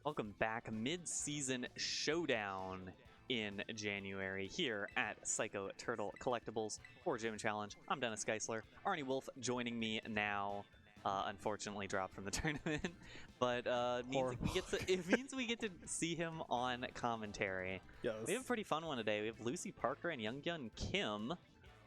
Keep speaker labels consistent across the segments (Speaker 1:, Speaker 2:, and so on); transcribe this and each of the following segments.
Speaker 1: Welcome back, mid-season showdown in January here at Psycho Turtle Collectibles for Gym Challenge. I'm Dennis Geisler. Arnie Wolf joining me now. Unfortunately dropped from the tournament, but it means we get to see him on commentary.
Speaker 2: Yes.
Speaker 1: We have a pretty fun one today. We have Lucy Parker and Younggyun Kim.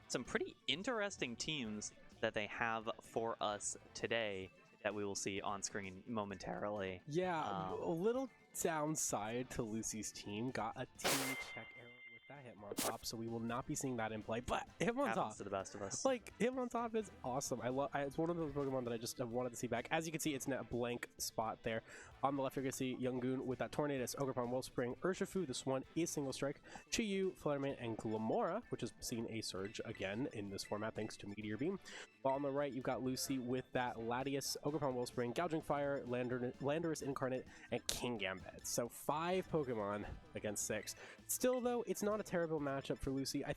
Speaker 1: Some pretty interesting teams that they have for us today that we will see on screen momentarily.
Speaker 2: Yeah, a little downside to Lucy's team. Got a team check error with that Hitmontop, so we will not be seeing that in play. But Hitmontop,
Speaker 1: to the best of us.
Speaker 2: like Hitmontop is awesome. It's one of those Pokemon that I just wanted to see back. As you can see, it's in a blank spot there. On the left, you're gonna see Younggyun with that Tornadus, Ogerpon, Wellspring, Urshifu. This one is Single Strike, Chiyu, Fluttermane, and Glamora, which has seen a surge again in this format thanks to Meteor Beam. While on the right, you've got Lucy with that Latias, Ogerpon, Wellspring, Gouging Fire, Landorus Incarnate, and King Gambit. So 5 Pokemon against 6. Still, though, it's not a terrible matchup for Lucy. I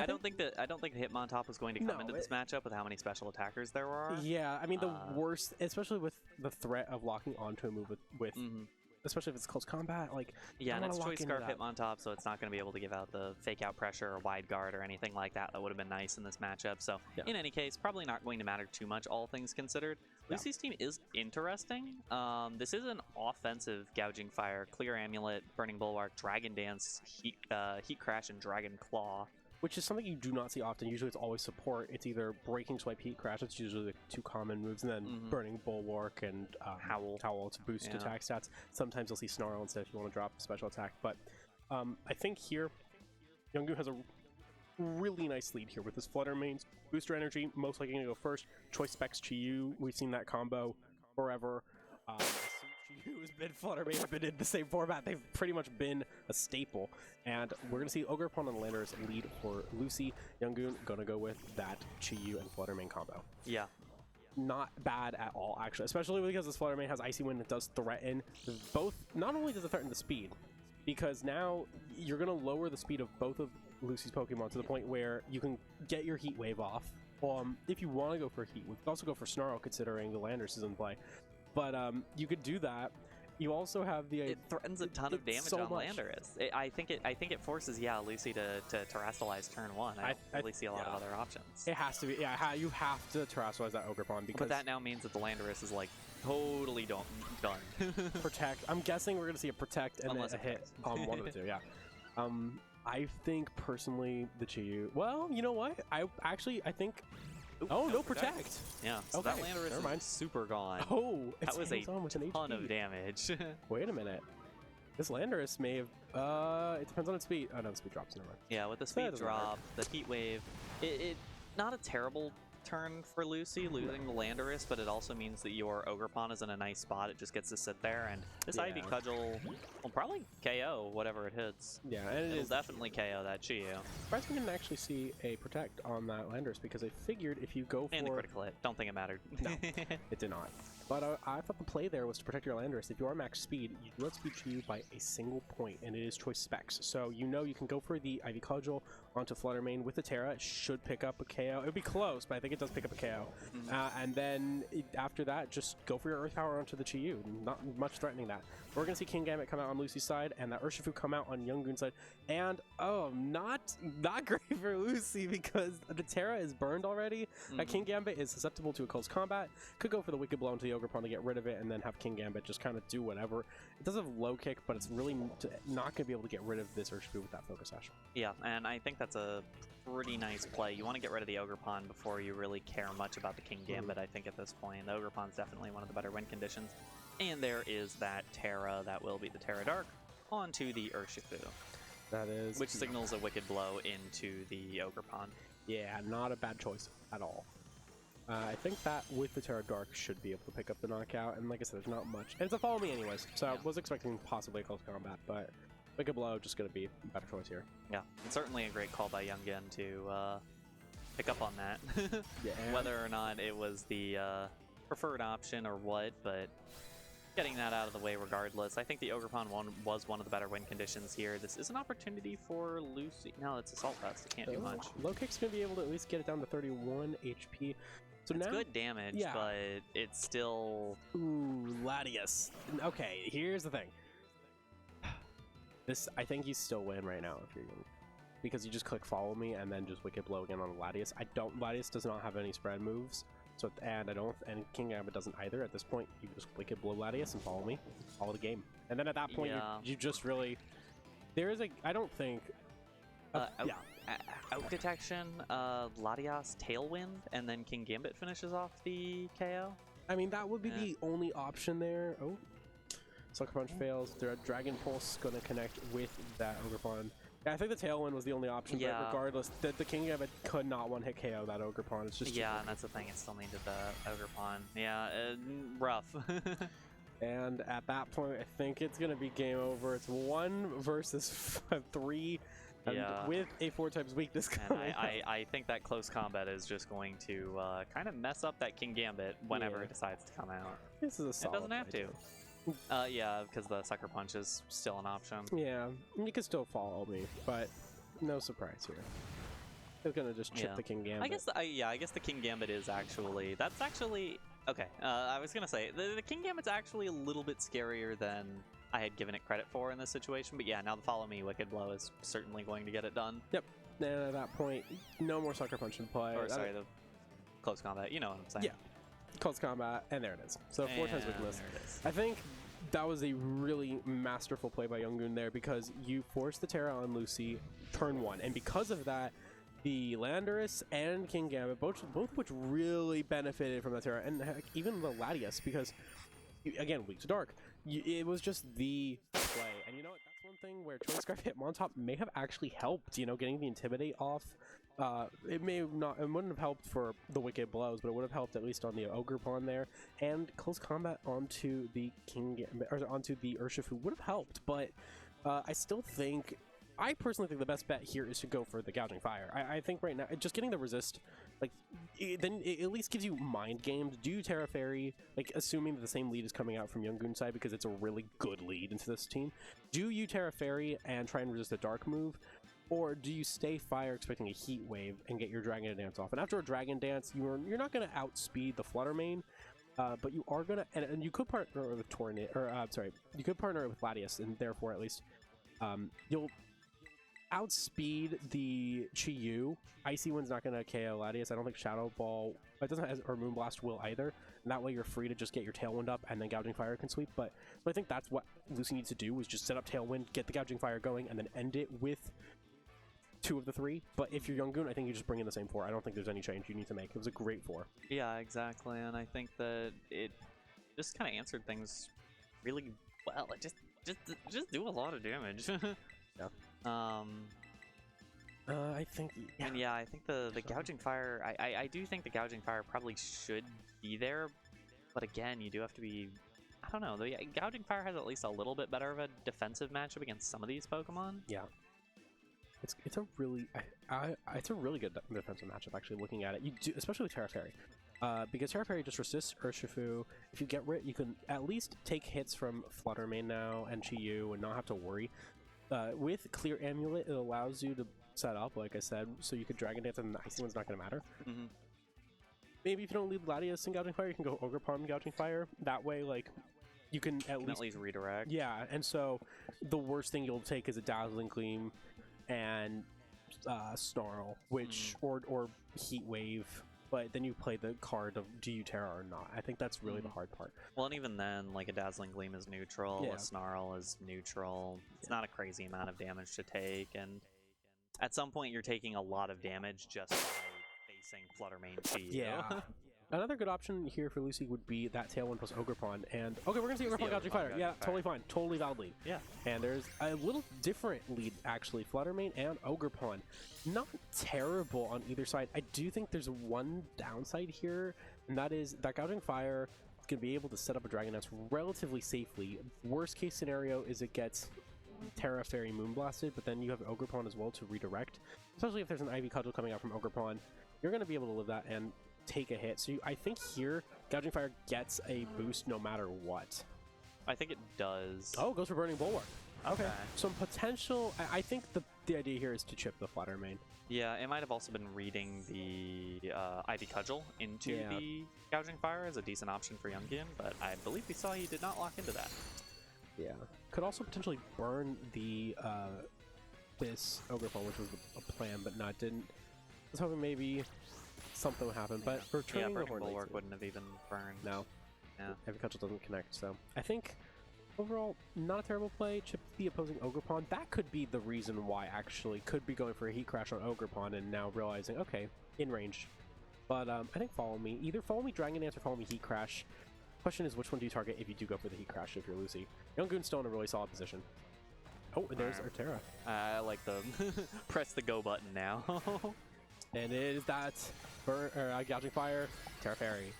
Speaker 2: don't think
Speaker 1: the Hitmontop was going to come into this matchup with how many special attackers there are.
Speaker 2: Yeah, I mean the worst, especially with the threat of locking onto a move with especially if it's close combat. Like
Speaker 1: and it's Choice Scarf Hitmontop, so it's not going to be able to give out the fake out pressure or wide guard or anything like that. That would have been nice in this matchup. So in any case, probably not going to matter too much, all things considered. Lucy's team is interesting. This is an offensive Gouging Fire, Clear Amulet, Burning Bulwark, Dragon Dance, Heat Crash, and Dragon Claw.
Speaker 2: Which is something you do not see often. Usually it's always support. It's either Breaking Swipe, Heat Crash, it's usually the 2 common moves, and then Burning Bulwark and Howl to boost attack stats. Sometimes you'll see Snarl instead if you want to drop special attack. But I think here, Younggyun has a really nice lead here with his Fluttermane. Booster Energy, most likely going to go first. Choice Specs Chiyu, we've seen that combo forever. Chiyu has been Fluttermane, have been in the same format. They've pretty much been a staple. And we're going to see Ogerpon and Landorus lead for Lucy. Younggyun going to go with that Chiyu and Fluttermane combo.
Speaker 1: Yeah.
Speaker 2: Not bad at all, actually. Especially because this Fluttermane has Icy Wind. It does threaten both. Not only does it threaten the speed, because now you're going to lower the speed of both of Lucy's Pokemon to the point where you can get your Heat Wave off. If you want to go for Heat, we could also go for Snarl considering the Landorus is in play. But you could do that. You also have the...
Speaker 1: It threatens a ton of damage on Landorus. I think it forces, Lucy to terrestrialize turn 1. I don't really see a lot of other options.
Speaker 2: It has to be, you have to terrestrialize that Ogerpon because...
Speaker 1: But that now means that the Landorus is, like, totally done.
Speaker 2: Protect. I'm guessing we're going to see a Protect and then a hit on one of the two, I think, personally, the Chiyu... Well, you know what? I think... no Protect.
Speaker 1: Yeah, so that Landorus is super gone. That was a ton of damage.
Speaker 2: Wait a minute. This Landorus may have... it depends on its speed. Oh, no, the speed drops. Never mind.
Speaker 1: Yeah, with the speed drop, the Heat Wave, it not a terrible turn for Lucy, losing the Landorus, but it also means that your Ogerpon is in a nice spot. It just gets to sit there, and this Ivy Cudgel will probably KO whatever it hits. Yeah, and it'll definitely KO that Chiyu.
Speaker 2: Surprised we didn't actually see a Protect on that Landorus, because I figured if you go for...
Speaker 1: And the critical hit. Don't think it mattered.
Speaker 2: No, it did not. But I thought the play there was to protect your Landorus. If you are max speed, you do outspeed Chiyu by a single point, and it is Choice Specs. So you can go for the Ivy Cudgel onto Fluttermane with the Terra. It should pick up a KO. It would be close, but I think it does pick up a KO. And then after that, just go for your Earth Power onto the Chiyu. Not much threatening that. We're going to see King Gambit come out on Lucy's side, and that Urshifu come out on Younggyun's side. And, not great for Lucy, because the Terra is burned already. King Gambit is susceptible to a close combat. Could go for the Wicked Blow into the Ogerpon to get rid of it, and then have King Gambit just kind of do whatever. It does have low kick, but it's really not going to be able to get rid of this Urshifu with that Focus Sash.
Speaker 1: Yeah, and I think that's a pretty nice play. You want to get rid of the Ogerpon before you really care much about the King Gambit, I think, at this point. The Ogerpon's definitely one of the better win conditions. And there is that Terra, that will be the Terra Dark, onto the Urshifu.
Speaker 2: That is...
Speaker 1: Which signals a Wicked Blow into the Ogerpon.
Speaker 2: Yeah, not a bad choice at all. I think that with the Terra Dark should be able to pick up the knockout, and like I said, there's not much. And it's a follow me anyways, so I was expecting possibly a close combat, but Wicked Blow just going to be a better choice here.
Speaker 1: Yeah, it's certainly a great call by Younggyun to pick up on that. Whether or not it was the preferred option or what, but getting that out of the way regardless. I think the Ogerpon was one of the better win conditions here. This is an opportunity for Lucy. No, it's Assault Vest. It can't do much.
Speaker 2: Low Kick's going to be able to at least get it down to 31 HP. So
Speaker 1: it's
Speaker 2: now,
Speaker 1: good damage,
Speaker 2: yeah.
Speaker 1: but it's still...
Speaker 2: Ooh, Latias. Okay, here's the thing. I think you still win right now if you're going, because you just click follow me and then just Wicked Blow again on Latias. Latias does not have any spread moves, so and King Gambit doesn't either. At this point, you just Wicked Blow Latias and follow me, follow the game, and then at that point you just really, there is a, I don't think,
Speaker 1: out detection, Latias Tailwind, and then King Gambit finishes off the KO.
Speaker 2: I mean, that would be the only option there. Oh. Sucker Punch fails. Their Dragon Pulse going to connect with that Ogre Pawn. Yeah, I think the Tailwind was the only option, but regardless, the King Gambit could not one-hit KO that Ogre Pawn. It's just
Speaker 1: and that's the thing. It still needed the Ogre Pawn. Yeah, rough.
Speaker 2: And at that point, I think it's going to be game over. It's 1 versus 3. With a 4 times weakness coming.
Speaker 1: I think that close combat is just going to kind of mess up that King Gambit whenever it decides to come out.
Speaker 2: This is a solid
Speaker 1: It doesn't have to. Yeah, because the Sucker Punch is still an option.
Speaker 2: Yeah, you can still follow me, but no surprise here. It's gonna just chip the King Gambit.
Speaker 1: I guess the King Gambit is actually... That's actually... Okay, I was gonna say, the King Gambit's actually a little bit scarier than I had given it credit for in this situation, but yeah, now the Follow Me Wicked Blow is certainly going to get it done.
Speaker 2: Yep, and at that point, no more Sucker Punch in play.
Speaker 1: Or, sorry, the close combat, you know what I'm saying.
Speaker 2: Yeah, close combat, and there it is. So 4 times weakness.
Speaker 1: There it is.
Speaker 2: I think that was a really masterful play by Younggyun there, because you forced the Terra on Lucy turn 1, and because of that, the Landorus and King Gambit, both of which really benefited from that Terra, and heck, even the Latias, because, again, weak to dark. It was just the play, and you know what? That's one thing where Choice Scarf Hitmontop may have actually helped. You know, getting the Intimidate off. It may have not. It wouldn't have helped for the Wicked Blows, but it would have helped at least on the Ogre Pawn there, and close combat onto the King Gambit, or onto the Urshifu would have helped. But I still think. I personally think the best bet here is to go for the Gouging Fire. I think right now, just getting the resist, like, then it at least gives you mind games. Do Terra Fairy, like, assuming that the same lead is coming out from Younggyun's side, because it's a really good lead into this team. Do you Terra Fairy and try and resist a Dark move, or do you stay Fire expecting a Heat Wave and get your Dragon Dance off? And after a Dragon Dance, you're not going to outspeed the Flutter Mane, but you are going to, and you could partner with Tornado, or sorry, you could partner with Latias, and therefore at least you'll outspeed the Chi-Yu. Icy Wind's not going to KO Latias. I don't think Shadow Ball, it doesn't have, or Moonblast will either. And that way you're free to just get your Tailwind up and then Gouging Fire can sweep. But I think that's what Lucy needs to do, is just set up Tailwind, get the Gouging Fire going, and then end it with 2 of the 3. But if you're Younggyun, I think you just bring in the same 4. I don't think there's any change you need to make. It was a great 4.
Speaker 1: Yeah, exactly. And I think that it just kind of answered things really well. It just do a lot of damage.
Speaker 2: Yeah. I think,
Speaker 1: and yeah, I think the Gouging Fire, I do think the Gouging Fire probably should be there, but again, you do have to be, I don't know, the Gouging Fire has at least a little bit better of a defensive matchup against some of these Pokemon.
Speaker 2: Yeah. It's a really good defensive matchup, actually, looking at it. You do, especially with Terra Fairy. Because Terra Fairy just resists Urshifu. If you get rid, you can at least take hits from Flutter Mane now and Chi-Yu and not have to worry. With Clear Amulet, it allows you to set up, like I said, so you could Dragon Dance and the Icy One's not going to matter.
Speaker 1: Mm-hmm.
Speaker 2: Maybe if you don't lead Latias and Gouging Fire, you can go Ogre Pawn and Gouging Fire. That way, like, you can at least
Speaker 1: redirect.
Speaker 2: Yeah, and so the worst thing you'll take is a Dazzling Gleam and Snarl, which or Heat Wave. But then you play the card of do you Terra or not. I think that's really the hard part.
Speaker 1: Well, and even then, like a Dazzling Gleam is neutral, a Snarl is neutral. It's not a crazy amount of damage to take, and at some point you're taking a lot of damage just by facing Flutter Mane Chi-Yu.
Speaker 2: Yeah. Another good option here for Lucy would be that Tailwind plus Ogre Pawn, and okay, we're gonna see Ogre Pawn Gouging Fire. Yeah, totally fine, totally valid lead.
Speaker 1: Yeah,
Speaker 2: and there's a little different lead actually. Flutter Mane and Ogre Pawn, not terrible on either side. I do think there's one downside here, and that is that Gouging Fire is gonna be able to set up a Dragon Dance relatively safely. Worst case scenario is it gets Terra Fairy Moonblasted, but then you have Ogre Pawn as well to redirect. Especially if there's an Ivy Cudgel coming out from Ogre Pawn, you're gonna be able to live that and take a hit. So I think here Gouging Fire gets a boost no matter what.
Speaker 1: I think it does.
Speaker 2: Oh, it goes for Burning Bulwark. Okay. Some potential. I think the the idea here is to chip the flatter main.
Speaker 1: Yeah, it might have also been reading the Ivy Cudgel into the Gouging Fire as a decent option for Younggyun, but I believe we saw he did not lock into that.
Speaker 2: Yeah. Could also potentially burn the this Ogre Fall, which was a plan, but not didn't. I was hoping maybe something would happen, but returning the Horn
Speaker 1: Bulwark wouldn't have even burned.
Speaker 2: No.
Speaker 1: Yeah.
Speaker 2: Ivy Cudgel doesn't connect, so I think overall, not a terrible play. Chip the opposing Ogre Pawn. That could be the reason why, actually. Could be going for a Heat Crash on Ogre Pawn and now realizing, okay, in range. But I think follow me. Either follow me Dragon Dance or follow me Heat Crash. Question is, which one do you target if you do go for the Heat Crash if you're Lucy? Younggyun's still in a really solid position. Oh, and there's Artera.
Speaker 1: I like the press the go button now.
Speaker 2: And it is that Gouging Fire, Terra Fairy.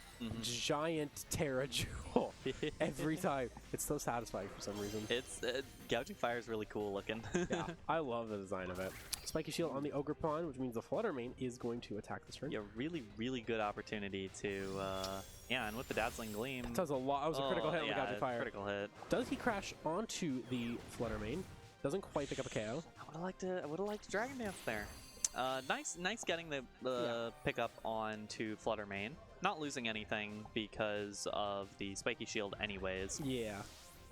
Speaker 2: Giant Terra Jewel every time. It's so satisfying for some reason.
Speaker 1: It's Gouging Fire is really cool looking.
Speaker 2: Yeah, I love the design of it. Spiky Shield on the Ogre Pawn, which means the Flutter Main is going to attack this turn.
Speaker 1: Yeah, really good opportunity to yeah, and with the Dazzling Gleam.
Speaker 2: That does a lot. That was a critical hit on the Gouging Fire.
Speaker 1: Critical hit.
Speaker 2: Does he crash onto the Flutter Main? Doesn't quite pick up a KO.
Speaker 1: I would have liked to Dragon Dance there. Nice getting the pickup onto Flutter Main. Not losing anything because of the Spiky Shield anyways.
Speaker 2: Yeah.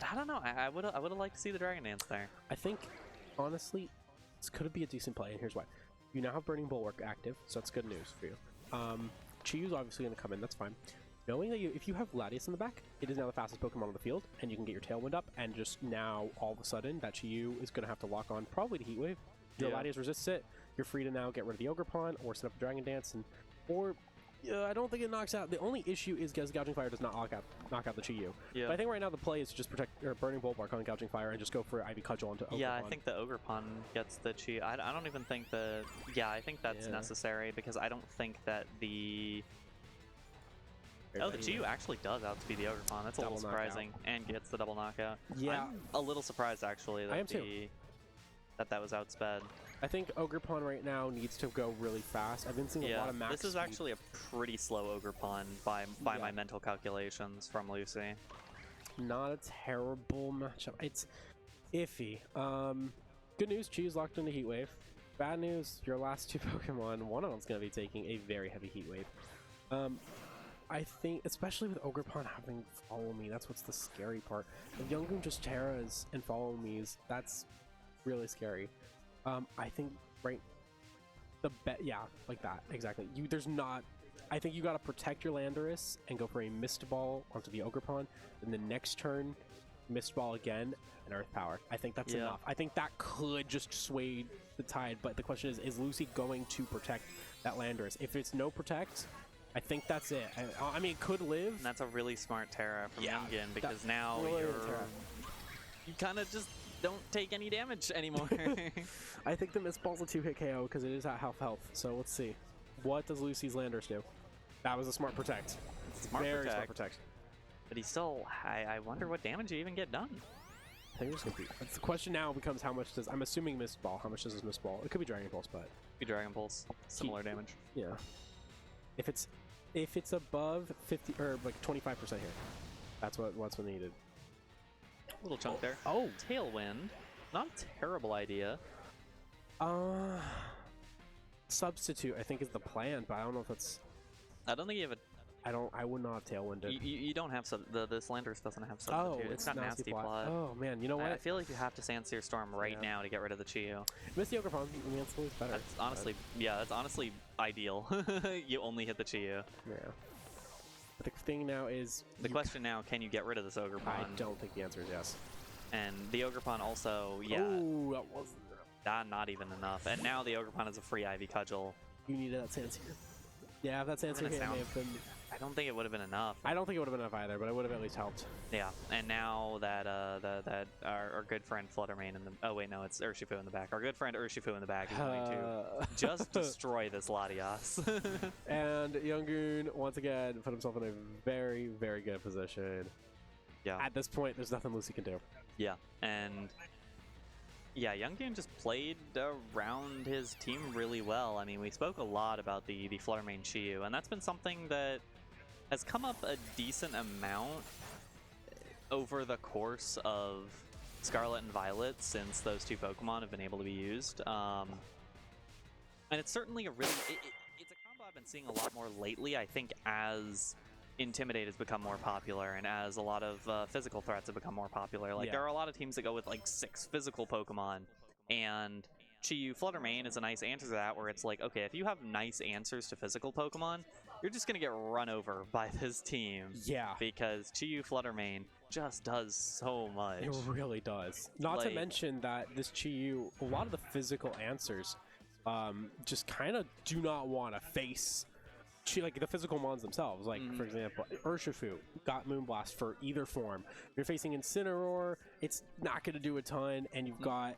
Speaker 1: I don't know. I would have liked to see the Dragon Dance there.
Speaker 2: I think, honestly, this could be a decent play, and here's why. You now have Burning Bulwark active, so that's good news for you. Chiyu's obviously going to come in, that's fine. Knowing that if you have Latias in the back, it is now the fastest Pokemon on the field, and you can get your Tailwind up, and just now, all of a sudden, that Chiyu is going to have to lock on probably to Heat Wave. Your Latias resists it, you're free to now get rid of the Ogre Pawn, or set up a Dragon Dance, or I don't think it knocks out. The only issue is because Gouging Fire does not knock out the Chiyu.
Speaker 1: Yeah.
Speaker 2: But I think right now the play is to just protect Burning Bulwark on Gouging Fire and just go for Ivy Cudgel onto Ogre Pawn.
Speaker 1: I think the Ogre Pawn gets the Chiyu. I don't even think the... Yeah, I think that's necessary because I don't think that the... Oh, the Chiyu actually does outspeed the Ogre Pawn. That's a little surprising. And gets the double knockout.
Speaker 2: Yeah.
Speaker 1: I'm a little surprised, actually, that
Speaker 2: I am too.
Speaker 1: that was outsped.
Speaker 2: I think Ogre Pawn right now needs to go really fast. I've been seeing a lot of max
Speaker 1: this is
Speaker 2: speed.
Speaker 1: actually a pretty slow Ogre Pawn by my mental calculations from Lucy.
Speaker 2: Not a terrible matchup. It's iffy. Good news, Chiyu's locked into Heat Wave. Bad news, your last two Pokemon, one of them's going to be taking a very heavy Heat Wave. I think, especially with Ogre Pawn having Follow Me, that's what's the scary part. If Younggyun just Terras and Follow Me's, that's really scary. I think like that exactly. I think you gotta protect your Landorus and go for a Mist Ball onto the Ogre Pawn, and the next turn Mist Ball again and Earth Power. I think that's enough. I think that could just sway the tide, but the question is Lucy going to protect that Landorus? If it's no protect, I think that's it. I mean, it could live.
Speaker 1: And that's a really smart Terra from Younggyun because now you kind of just don't take any damage anymore.
Speaker 2: I think the Mist Ball's a 2-hit KO because it is at half health. So let's see. What does Lucy's Landorus do? That was a smart protect. Very smart protect.
Speaker 1: But he still, I wonder what damage he even get done.
Speaker 2: I think it's gonna be. The question now becomes how much does, I'm assuming Mist Ball, how much does this Mist Ball? It could be Dragon Pulse, but.
Speaker 1: Could be Dragon Pulse. Similar damage.
Speaker 2: Yeah. If it's above 50 or like 25% here, that's what's needed.
Speaker 1: Little chunk there.
Speaker 2: Oh,
Speaker 1: Tailwind. Not a terrible idea.
Speaker 2: Substitute I think is the plan, but I don't know if that's.
Speaker 1: I don't think you have a.
Speaker 2: I would not have Tailwinded.
Speaker 1: You don't have this Landorus doesn't have substitute.
Speaker 2: Oh,
Speaker 1: it's got nasty plot.
Speaker 2: Oh man, you know what?
Speaker 1: I feel like you have to Sandsear Storm right now to get rid of the Chiyu.
Speaker 2: Misty Ogre Pawn, it's always better.
Speaker 1: That's honestly, that's honestly ideal. You only hit the Chiyu.
Speaker 2: Yeah. But the thing now is...
Speaker 1: The question now, can you get rid of this Ogre Pawn?
Speaker 2: I don't think the answer is yes.
Speaker 1: And the Ogre Pawn also,
Speaker 2: Oh, that wasn't enough.
Speaker 1: Not even enough. And now the Ogre Pawn is a free Ivy Cudgel.
Speaker 2: You needed that Sandsear. Yeah, if that Sandsear hit may have been...
Speaker 1: I don't think it would have been enough.
Speaker 2: I don't think it would have been enough either, but it would have at least helped.
Speaker 1: Yeah, and now that that our good friend Fluttermane in the... Oh wait, no, it's Urshifu in the back. Our good friend Urshifu in the back is going to just destroy this Latias.
Speaker 2: And Younggyun, once again, put himself in a very, very good position.
Speaker 1: Yeah.
Speaker 2: At this point, there's nothing Lucy can do.
Speaker 1: Yeah, and... Yeah, Younggyun just played around his team really well. I mean, we spoke a lot about the Fluttermane Chiyu, and that's been something that has come up a decent amount over the course of Scarlet and Violet, since those two Pokemon have been able to be used. And it's certainly a really... it's a combo I've been seeing a lot more lately, I think, as Intimidate has become more popular and as a lot of physical threats have become more popular. Like, there are a lot of teams that go with, like, 6 physical Pokemon, and Chi-Yu Flutter Mane is a nice answer to that, where it's like, okay, if you have nice answers to physical Pokemon, you're just going to get run over by this team.
Speaker 2: Yeah.
Speaker 1: Because Chi-Yu Flutter Mane just does so much.
Speaker 2: It really does. Not to mention that this Chi-Yu, a lot of the physical answers just kind of do not want to face like the physical mons themselves. Like, for example, Urshifu got Moonblast for either form. If you're facing Incineroar, it's not going to do a ton, and you've got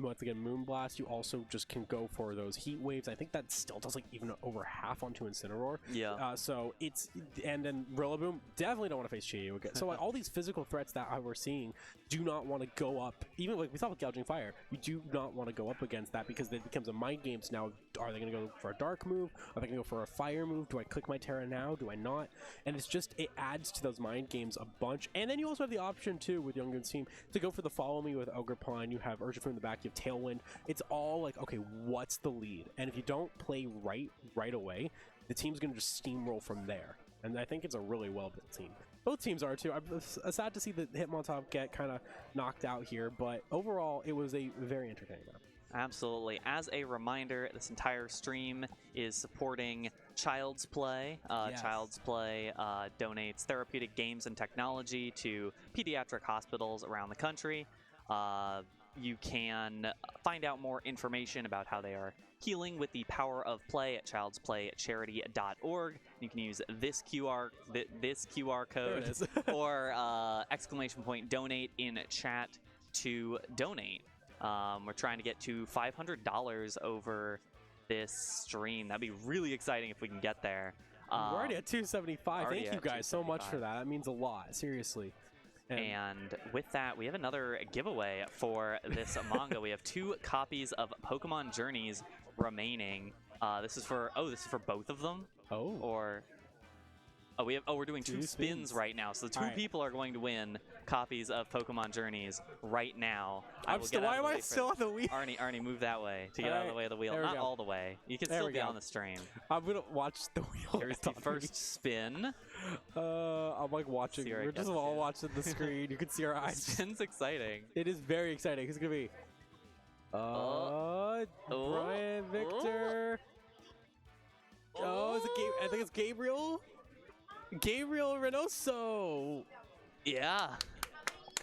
Speaker 2: once again Moonblast. You also just can go for those heat waves. I think that still does like even over half onto Incineroar.
Speaker 1: Yeah.
Speaker 2: So it's, and then Rillaboom, definitely don't want to face Chi-Yu again. So like all these physical threats that we're seeing do not want to go up. Even like we saw with Gouging Fire, you do not want to go up against that, because it becomes a mind games now. Are they going to go for a dark move? Are they going to go for a fire move? Do I click my Terra now? Do I not? And it's just, it adds to those mind games a bunch. And then you also have the option too with Younggyun's team to go for the follow me with Ogerpon. You have Urshifu in the back, you have Tailwind. It's all like, okay, what's the lead? And if you don't play right away, the team's going to just steamroll from there. And I think it's a really well-built team. Both teams are too. I'm sad to see the Hitmontop get kind of knocked out here, but overall, it was a very entertaining round.
Speaker 1: Absolutely. As a reminder, this entire stream is supporting Child's Play.
Speaker 2: Yes.
Speaker 1: Child's Play donates therapeutic games and technology to pediatric hospitals around the country. You can find out more information about how they are healing with the power of play at childsplaycharity.org. You can use this QR code or !donate in chat to donate. We're trying to get to $500 over this stream. That'd be really exciting if we can get there.
Speaker 2: We're already at 275. Thank you guys so much for that. That means a lot, seriously.
Speaker 1: And with that, we have another giveaway for this manga. We have 2 copies of Pokemon Journeys remaining. This is for both of them.
Speaker 2: Oh.
Speaker 1: Or we're doing 2 spins right now. So the 2 people are going to win copies of Pokemon Journeys right now.
Speaker 2: Why am I still on the wheel?
Speaker 1: Arnie, move that way to get out of the way of the wheel. Not all the way. You can still be on the stream.
Speaker 2: I'm gonna watch the wheel.
Speaker 1: Here's the first spin.
Speaker 2: I'm like watching. We're just all watching the screen. You can see our eyes.
Speaker 1: Spin's exciting.
Speaker 2: It is very exciting. It's gonna be Brian Victor. Is it I think it's Gabriel. Gabriel Reynoso.
Speaker 1: Yeah.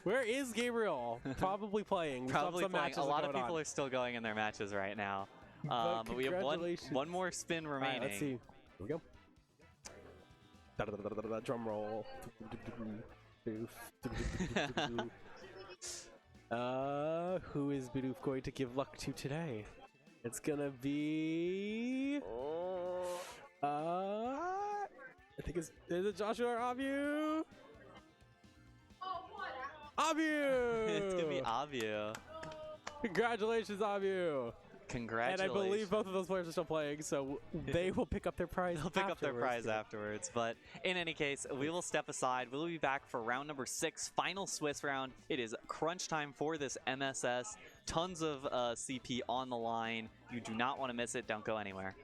Speaker 2: Where is Gabriel? Probably playing.
Speaker 1: Probably playing. A lot of people are still going in their matches right now. But we have one more spin remaining.
Speaker 2: Let's see. Here we go. Drum roll. Who is Bidoof going to give luck to today? It's gonna be I think is it Joshua or Abu? Abu!
Speaker 1: It's gonna be Abu.
Speaker 2: Congratulations, Abu!
Speaker 1: Congratulations.
Speaker 2: And I believe both of those players are still playing, so they will pick up their prize.
Speaker 1: They'll pick up their prize afterwards. But in any case, we will step aside. We'll be back for round number 6, final Swiss round. It is crunch time for this MSS. Tons of CP on the line. You do not want to miss it. Don't go anywhere.